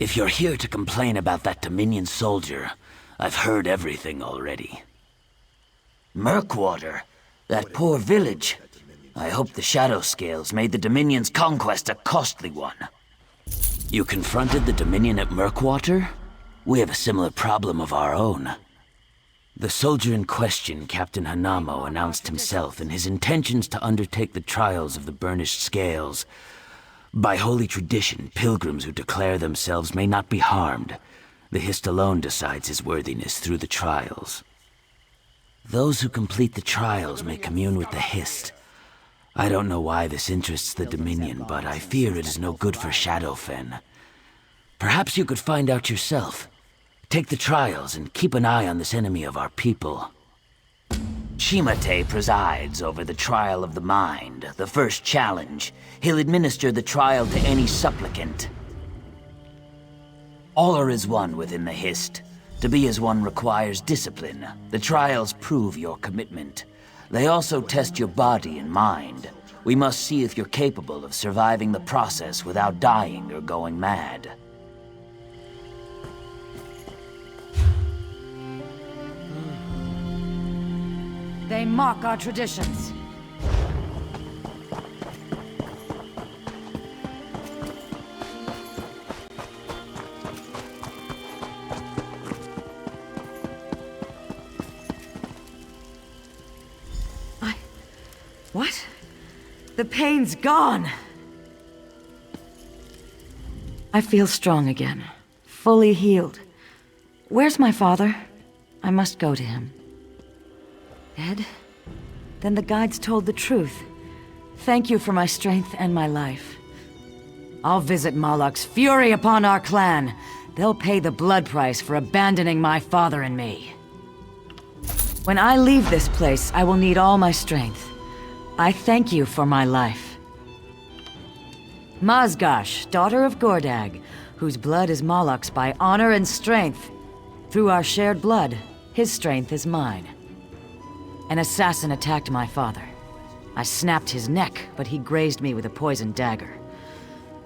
If you're here to complain about that Dominion soldier, I've heard everything already. Murkwater? That poor village. I hope the Shadow Scales made the Dominion's conquest a costly one. You confronted the Dominion at Murkwater? We have a similar problem of our own. The soldier in question, Captain Hanamo, announced himself and his intentions to undertake the trials of the burnished scales. By holy tradition, pilgrims who declare themselves may not be harmed. The Hist alone decides his worthiness through the trials. Those who complete the trials may commune with the Hist. I don't know why this interests the Dominion, but I fear it is no good for Shadowfen. Perhaps you could find out yourself. Take the trials and keep an eye on this enemy of our people. Shimate presides over the trial of the mind, the first challenge. He'll administer the trial to any supplicant. All are as one within the Hist. To be as one requires discipline. The trials prove your commitment. They also test your body and mind. We must see if you're capable of surviving the process without dying or going mad. They mock our traditions. What? The pain's gone! I feel strong again. Fully healed. Where's my father? I must go to him. Dead? Then the guides told the truth. Thank you for my strength and my life. I'll visit Malak's fury upon our clan. They'll pay the blood price for abandoning my father and me. When I leave this place, I will need all my strength. I thank you for my life. Mazgash, daughter of Gordag, whose blood is Malak's by honor and strength. Through our shared blood, his strength is mine. An assassin attacked my father. I snapped his neck, but he grazed me with a poisoned dagger.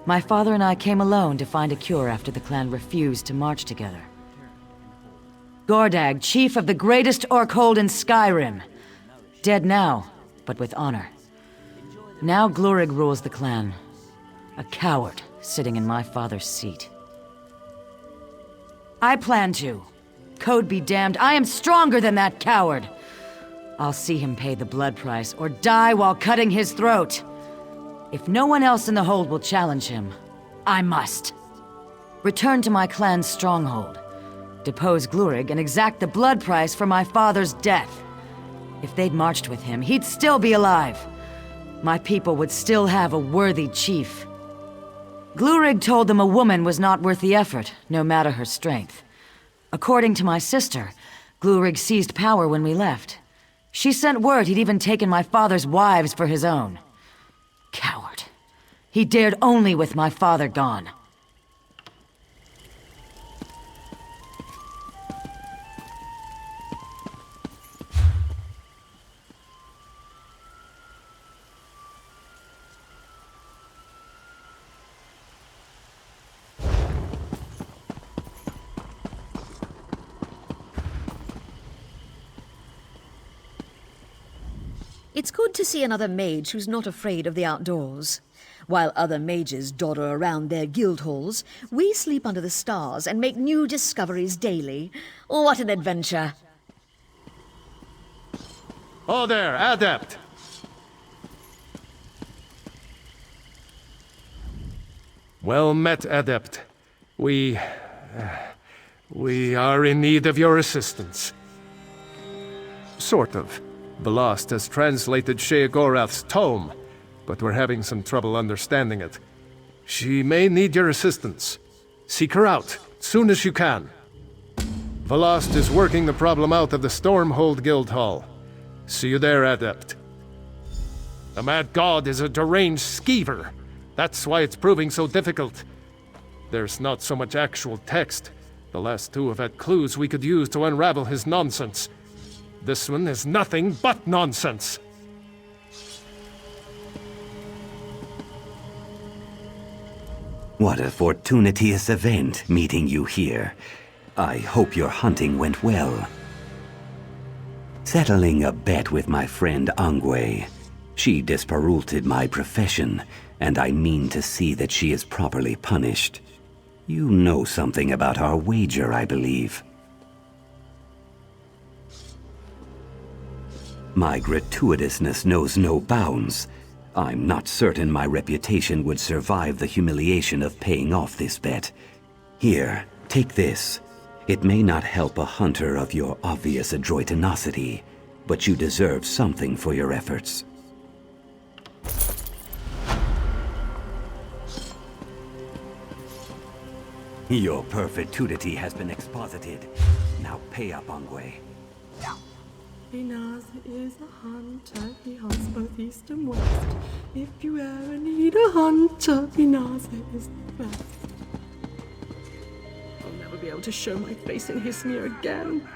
My father and I came alone to find a cure after the clan refused to march together. Gordag, chief of the greatest Orkhold in Skyrim. Dead now, but with honor. Now Glurig rules the clan. A coward sitting in my father's seat. I plan to. Code be damned, I am stronger than that coward! I'll see him pay the blood price, or die while cutting his throat. If no one else in the hold will challenge him, I must. Return to my clan's stronghold. Depose Glurig and exact the blood price for my father's death. If they'd marched with him, he'd still be alive. My people would still have a worthy chief. Glurig told them a woman was not worth the effort, no matter her strength. According to my sister, Glurig seized power when we left. She sent word he'd even taken my father's wives for his own. Coward. He dared only with my father gone. It's good to see another mage who's not afraid of the outdoors. While other mages dawdle around their guild halls, we sleep under the stars and make new discoveries daily. What an adventure! Oh there, Adept! Well met, Adept. We are in need of your assistance. Sort of. Velost has translated Sheogorath's tome, but we're having some trouble understanding it. She may need your assistance. Seek her out, soon as you can. Velost is working the problem out of the Stormhold Guild Hall. See you there, Adept. The Mad God is a deranged skeever. That's why it's proving so difficult. There's not so much actual text. The last two have had clues we could use to unravel his nonsense. This one is nothing but nonsense. What a fortuitous event meeting you here. I hope your hunting went well. Settling a bet with my friend Angwe. She disparulted my profession, and I mean to see that she is properly punished. You know something about our wager, I believe. My gratuitousness knows no bounds. I'm not certain my reputation would survive the humiliation of paying off this bet. Here, take this. It may not help a hunter of your obvious adroitinosity, but you deserve something for your efforts. Your perpetuity has been exposited. Now pay up, Angwe. Binaze is a hunter, he hunts both east and west. If you ever need a hunter, Binaze is the best. I'll never be able to show my face in Hismir again.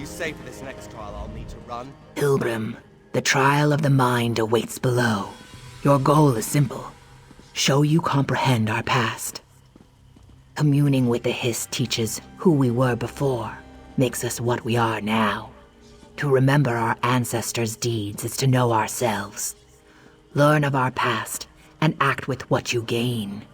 Say for this next trial I'll need to run. Pilgrim, the trial of the mind awaits below. Your goal is simple. Show you comprehend our past. Communing with the Hiss teaches who we were before, makes us what we are now. To remember our ancestors' deeds is to know ourselves. Learn of our past, and act with what you gain.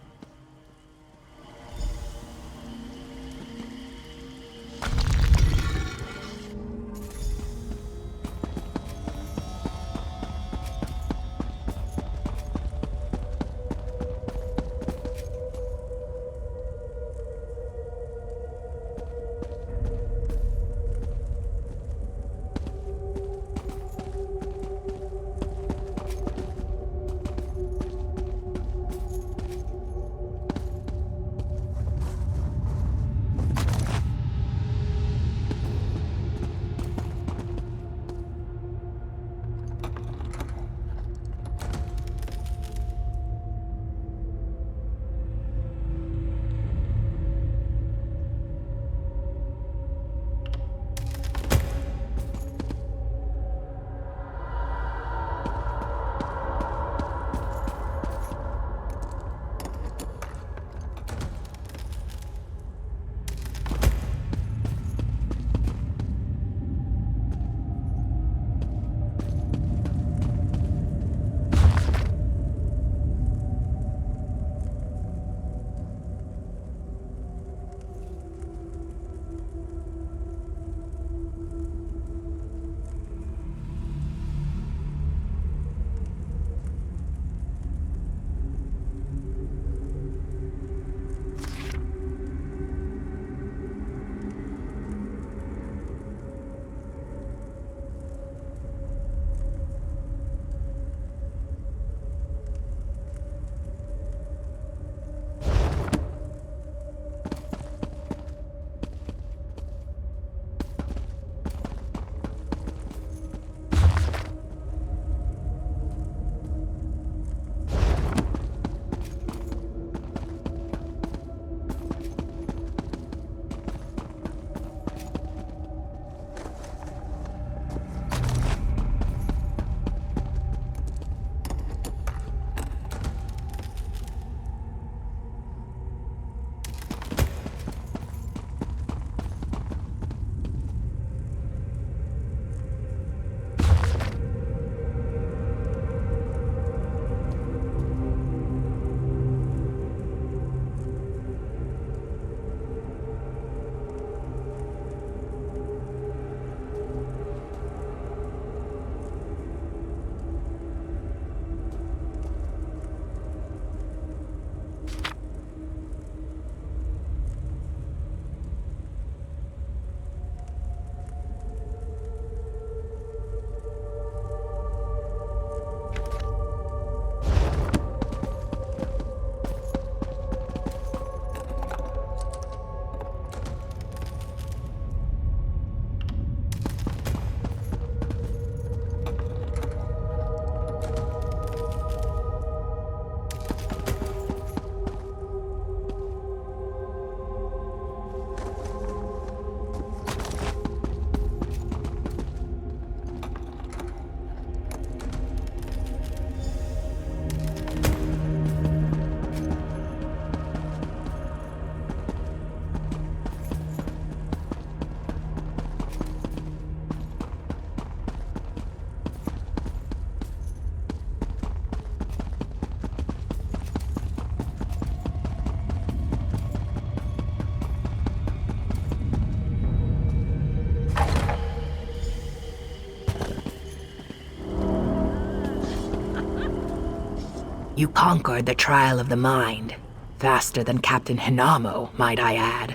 You conquered the trial of the mind. Faster than Captain Hinamo, might I add.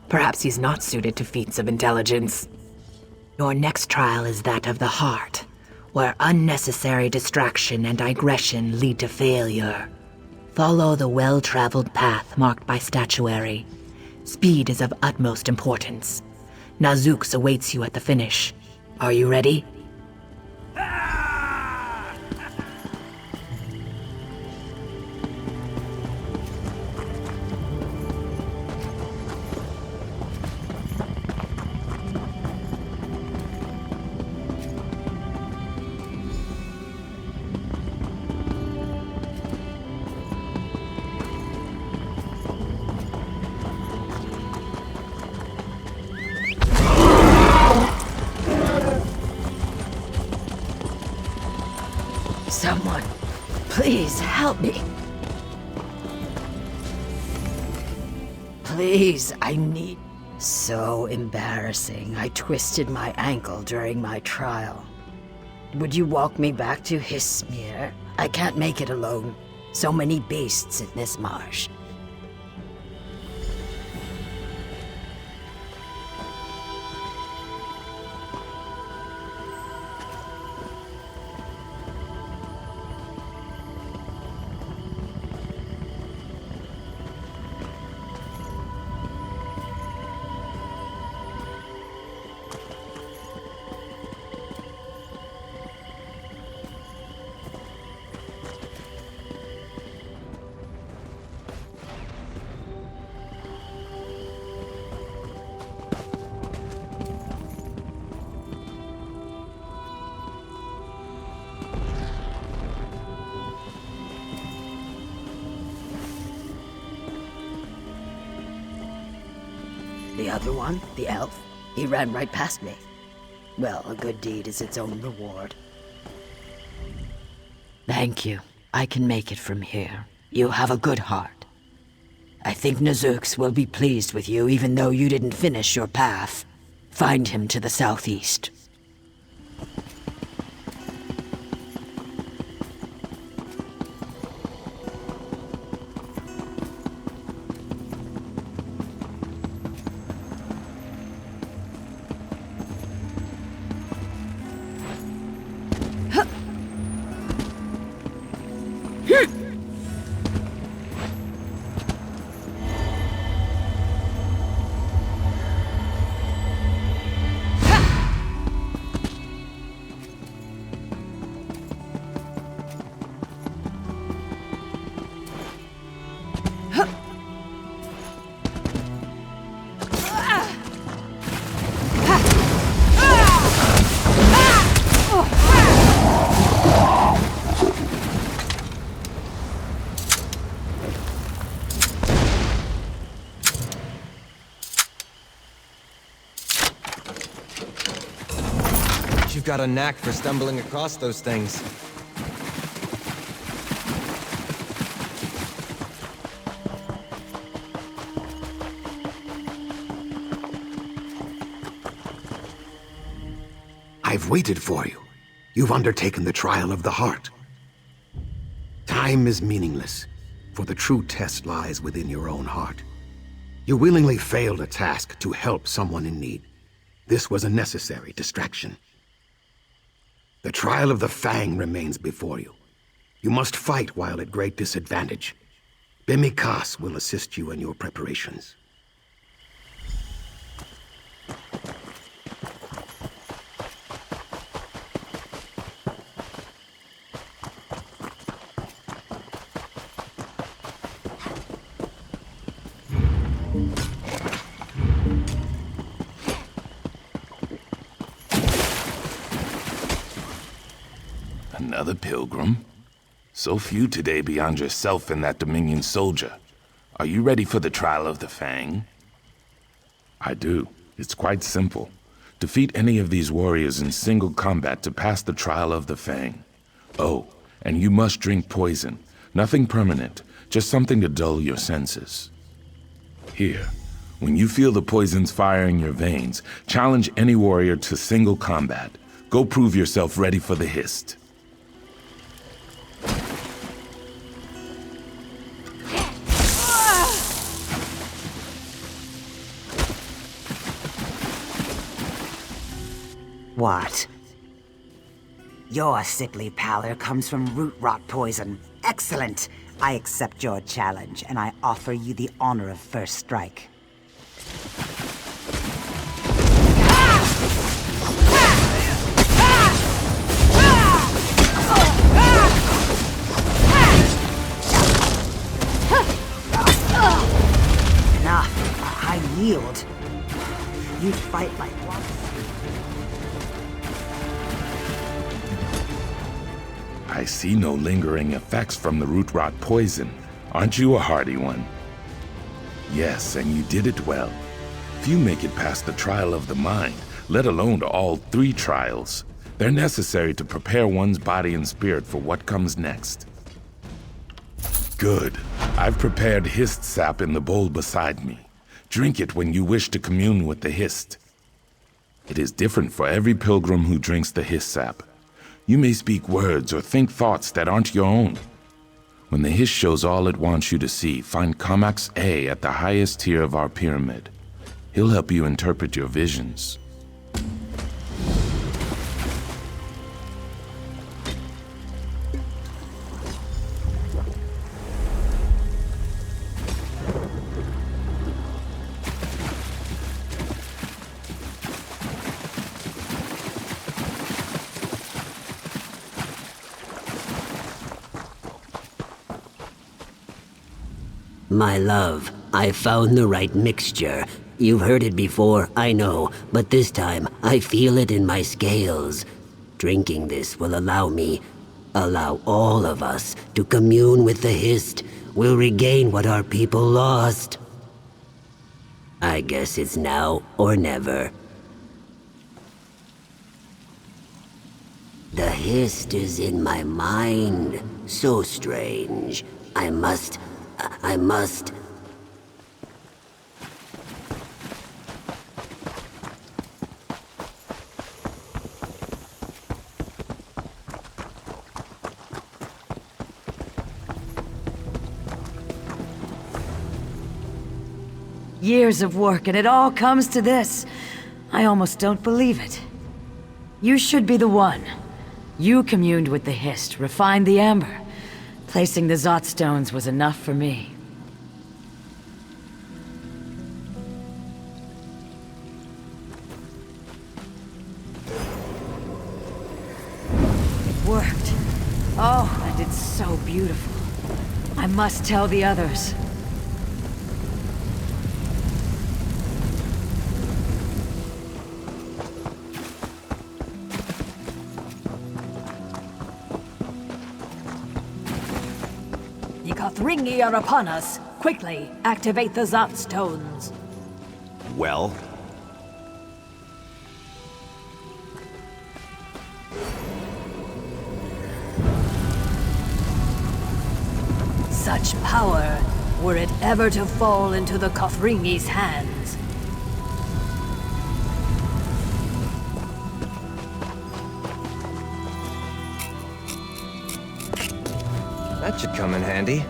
Perhaps he's not suited to feats of intelligence. Your next trial is that of the heart, where unnecessary distraction and digression lead to failure. Follow the well-traveled path marked by statuary. Speed is of utmost importance. Nazooks awaits you at the finish. Are you ready? Someone, please help me. Please, I need... So embarrassing. I twisted my ankle during my trial. Would you walk me back to Hismir? I can't make it alone. So many beasts in this marsh. The other one, the elf, he ran right past me. Well, a good deed is its own reward. Thank you. I can make it from here. You have a good heart. I think Nazooks will be pleased with you even though you didn't finish your path. Find him to the southeast. You've got a knack for stumbling across those things. I've waited for you. You've undertaken the trial of the heart. Time is meaningless, for the true test lies within your own heart. You willingly failed a task to help someone in need. This was a necessary distraction. The trial of the Fang remains before you. You must fight while at great disadvantage. Bimikas will assist you in your preparations. Another pilgrim? So few today beyond yourself and that Dominion soldier. Are you ready for the trial of the Fang? I do. It's quite simple. Defeat any of these warriors in single combat to pass the trial of the Fang. Oh, and you must drink poison. Nothing permanent, just something to dull your senses. Here, when you feel the poison's fire in your veins, challenge any warrior to single combat. Go prove yourself ready for the Hist. What? Your sickly pallor comes from root rot poison. Excellent! I accept your challenge, and I offer you the honor of first strike. Enough. I yield. You fight like one. I see no lingering effects from the root rot poison. Aren't you a hardy one? Yes, and you did it well. Few make it past the trial of the mind, let alone all 3 trials. They're necessary to prepare one's body and spirit for what comes next. Good. I've prepared Hist sap in the bowl beside me. Drink it when you wish to commune with the Hist. It is different for every pilgrim who drinks the Hist sap. You may speak words or think thoughts that aren't your own. When the Hist shows all it wants you to see, find Comax A at the highest tier of our pyramid. He'll help you interpret your visions. My love, I found the right mixture. You've heard it before, I know, but this time I feel it in my scales. Drinking this will allow all of us to commune with the Hist. We'll regain what our people lost. I guess it's now or never. The Hist is in my mind. So strange. I must... Years of work, and it all comes to this. I almost don't believe it. You should be the one. You communed with the Hist, refined the amber. Placing the Zot stones was enough for me. It worked. Oh, and it's so beautiful. I must tell the others. The Kothringi are upon us. Quickly, activate the Zot stones. Well? Such power, were it ever to fall into the Kothringi's hands. That should come in handy.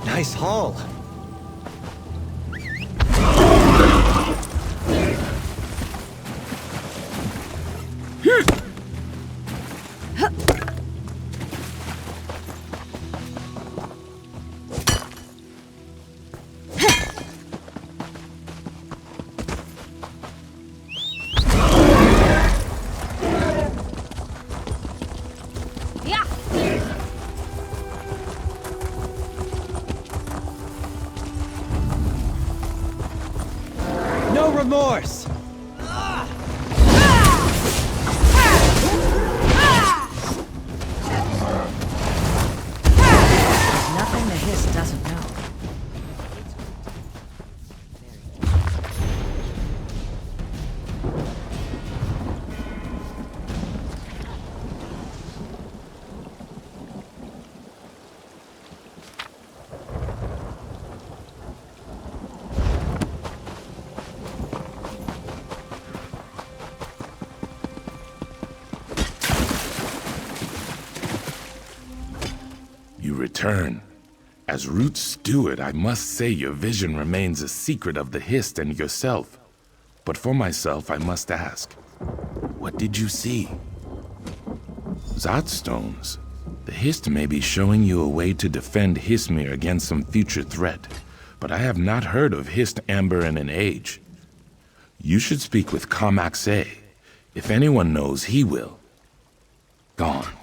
Nice haul. No remorse! There's nothing the Hist doesn't know. You return. As Root Steward, I must say your vision remains a secret of the Hist and yourself. But for myself, I must ask, what did you see? Zot stones. The Hist may be showing you a way to defend Hismir against some future threat, but I have not heard of Hist Amber in an age. You should speak with Kamaxe. If anyone knows, he will. Gone.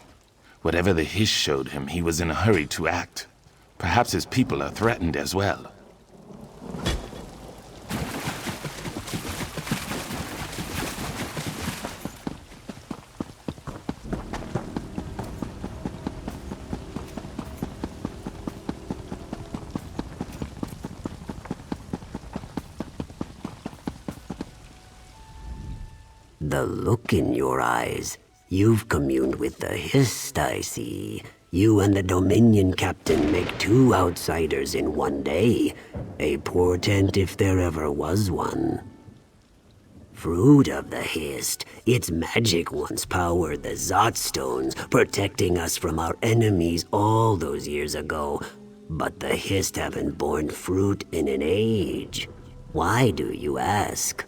Whatever the Hist showed him, he was in a hurry to act. Perhaps his people are threatened as well. The look in your eyes. You've communed with the Hist, I see. You and the Dominion captain make 2 outsiders in one day. A portent if there ever was one. Fruit of the Hist. Its magic once powered the Zot stones, protecting us from our enemies all those years ago. But the Hist haven't borne fruit in an age. Why do you ask?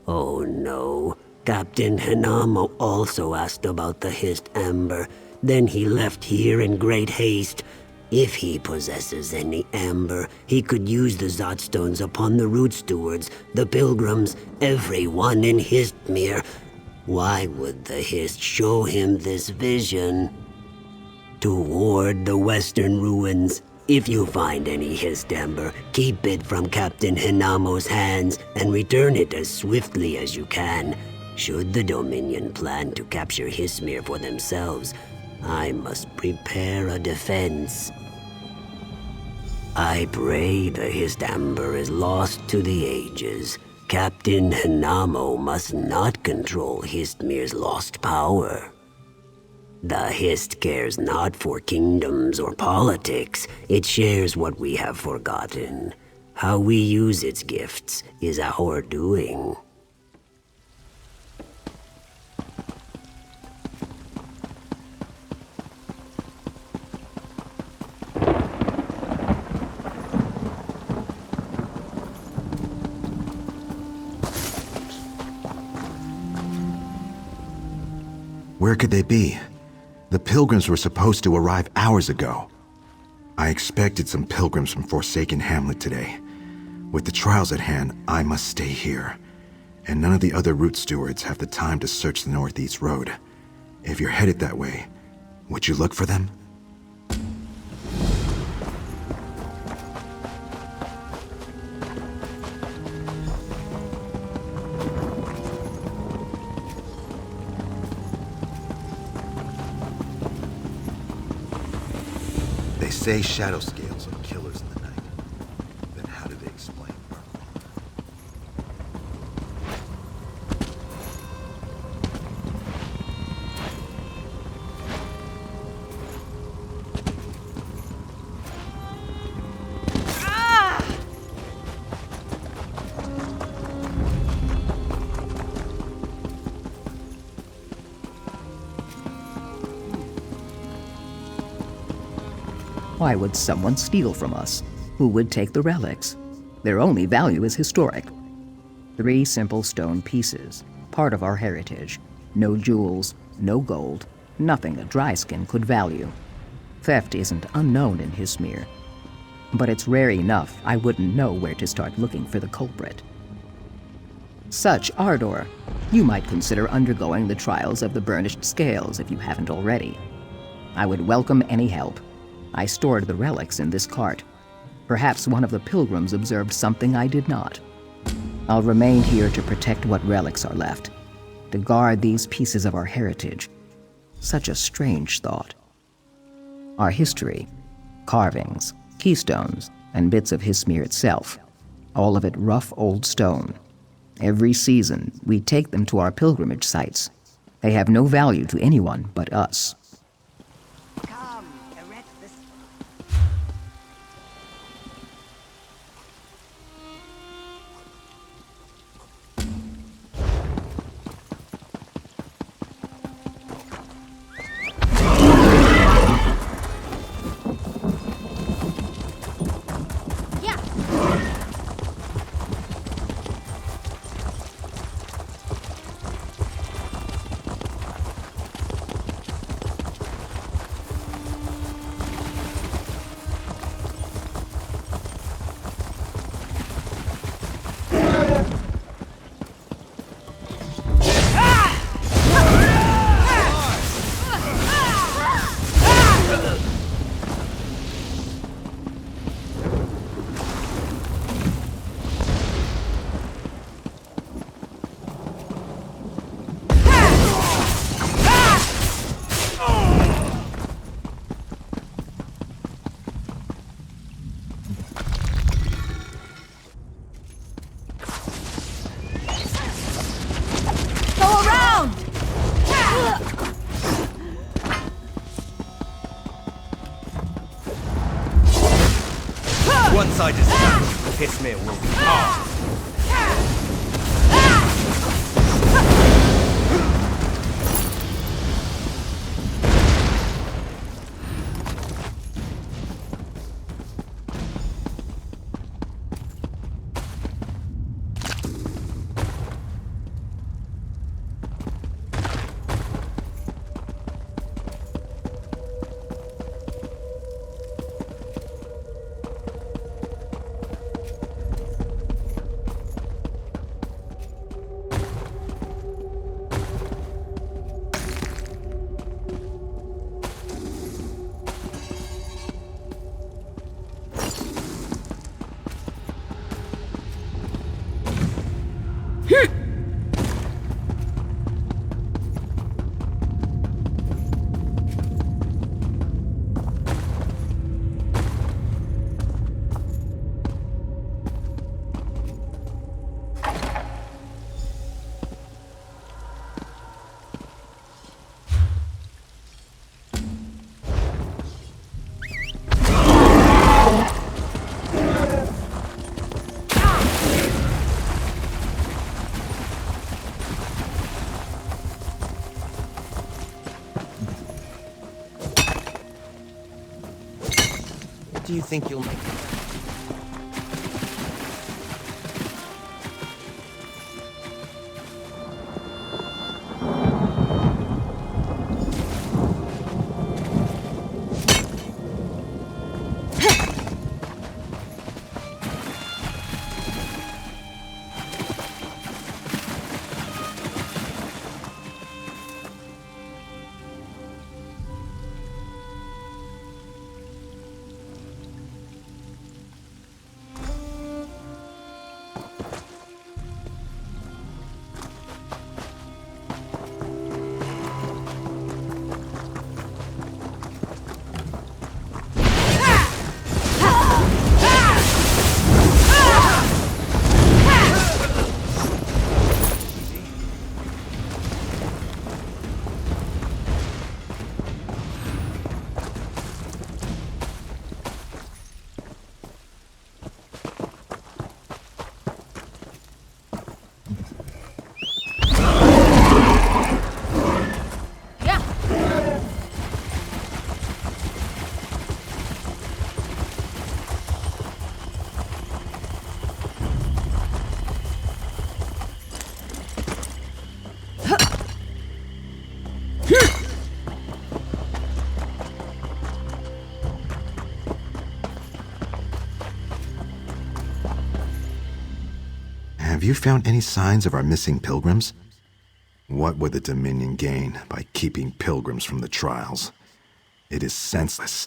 Oh no. Captain Hinamo also asked about the Hist Amber. Then he left here in great haste. If he possesses any amber, he could use the Zot stones upon the Root Stewards, the Pilgrims, everyone in Histmere. Why would the Hist show him this vision? To ward the western ruins. If you find any Hist amber, keep it from Captain Hinamo's hands and return it as swiftly as you can. Should the Dominion plan to capture Hismir for themselves, I must prepare a defense. I pray the Hist amber is lost to the ages. Captain Hinamo must not control Histmir's lost power. The Hist cares not for kingdoms or politics. It shares what we have forgotten. How we use its gifts is our doing. Where could they be? The pilgrims were supposed to arrive hours ago. I expected some pilgrims from Forsaken Hamlet today. With the trials at hand, I must stay here. And none of the other root stewards have the time to search the Northeast Road. If you're headed that way, would you look for them? They say shadow scales are killers in the night. Then how do they explain Why would someone steal from us? Who would take the relics? Their only value is historic. 3 simple stone pieces, part of our heritage. No jewels, no gold, nothing a dry skin could value. Theft isn't unknown in Hismir, but it's rare enough I wouldn't know where to start looking for the culprit. Such ardor, you might consider undergoing the trials of the burnished scales if you haven't already. I would welcome any help. I stored the relics in this cart. Perhaps one of the pilgrims observed something I did not. I'll remain here to protect what relics are left, to guard these pieces of our heritage. Such a strange thought. Our history, carvings, keystones, and bits of Hismir itself, all of it rough old stone. Every season, we take them to our pilgrimage sites. They have no value to anyone but us. Once I dispatch, the piss meal will be ours. Do you think you'll make it? Have you found any signs of our missing pilgrims? What would the Dominion gain by keeping pilgrims from the trials? It is senseless.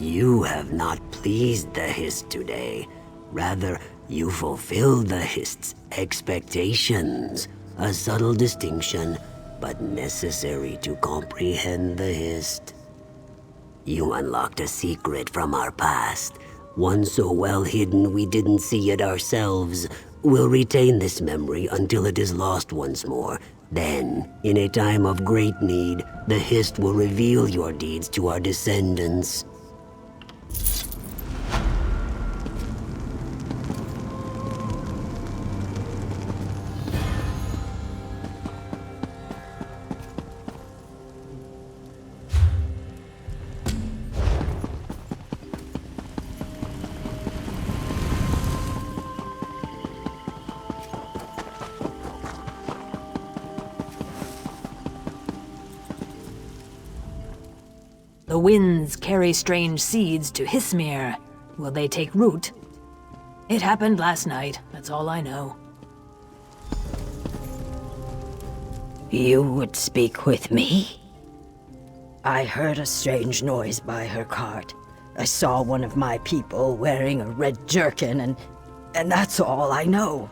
You have not pleased the Hist today. Rather, you fulfilled the Hist's expectations. A subtle distinction, but necessary to comprehend the Hist. You unlocked a secret from our past, one so well hidden we didn't see it ourselves. We'll retain this memory until it is lost once more, Then, in a time of great need, the Hist will reveal your deeds to our descendants. The winds carry strange seeds to Hismir. Will they take root? It happened last night, that's all I know. You would speak with me? I heard a strange noise by her cart. I saw one of my people wearing a red jerkin, and that's all I know.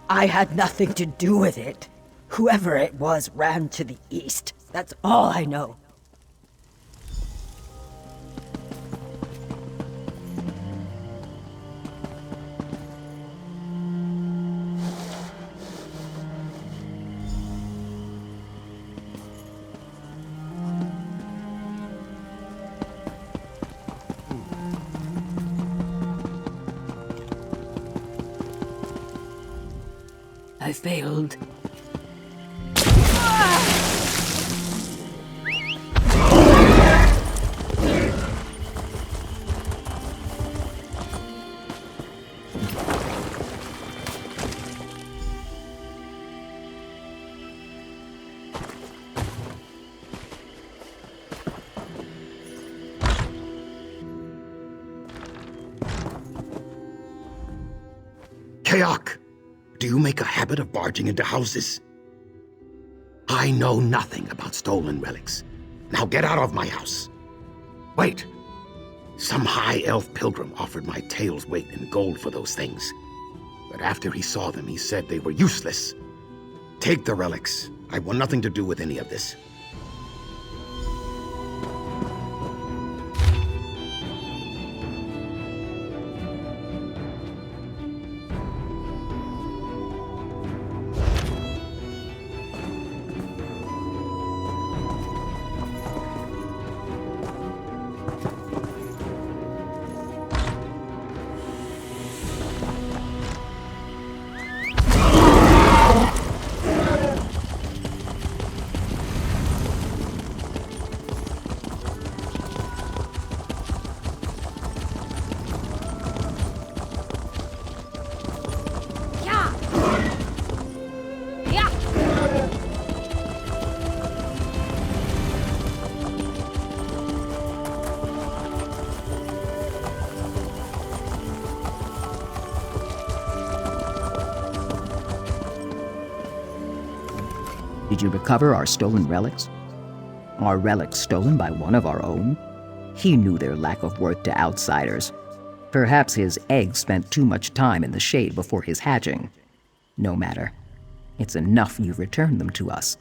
I had nothing to do with it. Whoever it was ran to the east. That's all I know. I failed. Kayak! Do you make a habit of barging into houses? I know nothing about stolen relics. Now get out of my house. Wait. Some high elf pilgrim offered my tail's weight in gold for those things. But after he saw them, he said they were useless. Take the relics. I want nothing to do with any of this. Did you recover our stolen relics? Are relics stolen by one of our own? He knew their lack of worth to outsiders. Perhaps his egg spent too much time in the shade before his hatching. No matter. It's enough you returned them to us.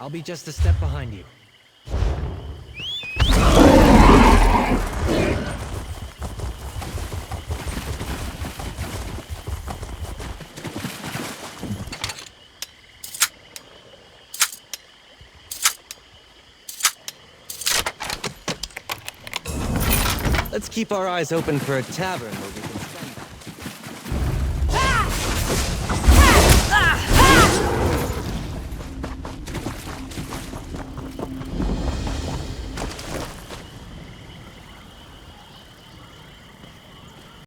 I'll be just a step behind you. Let's keep our eyes open for a tavern, maybe.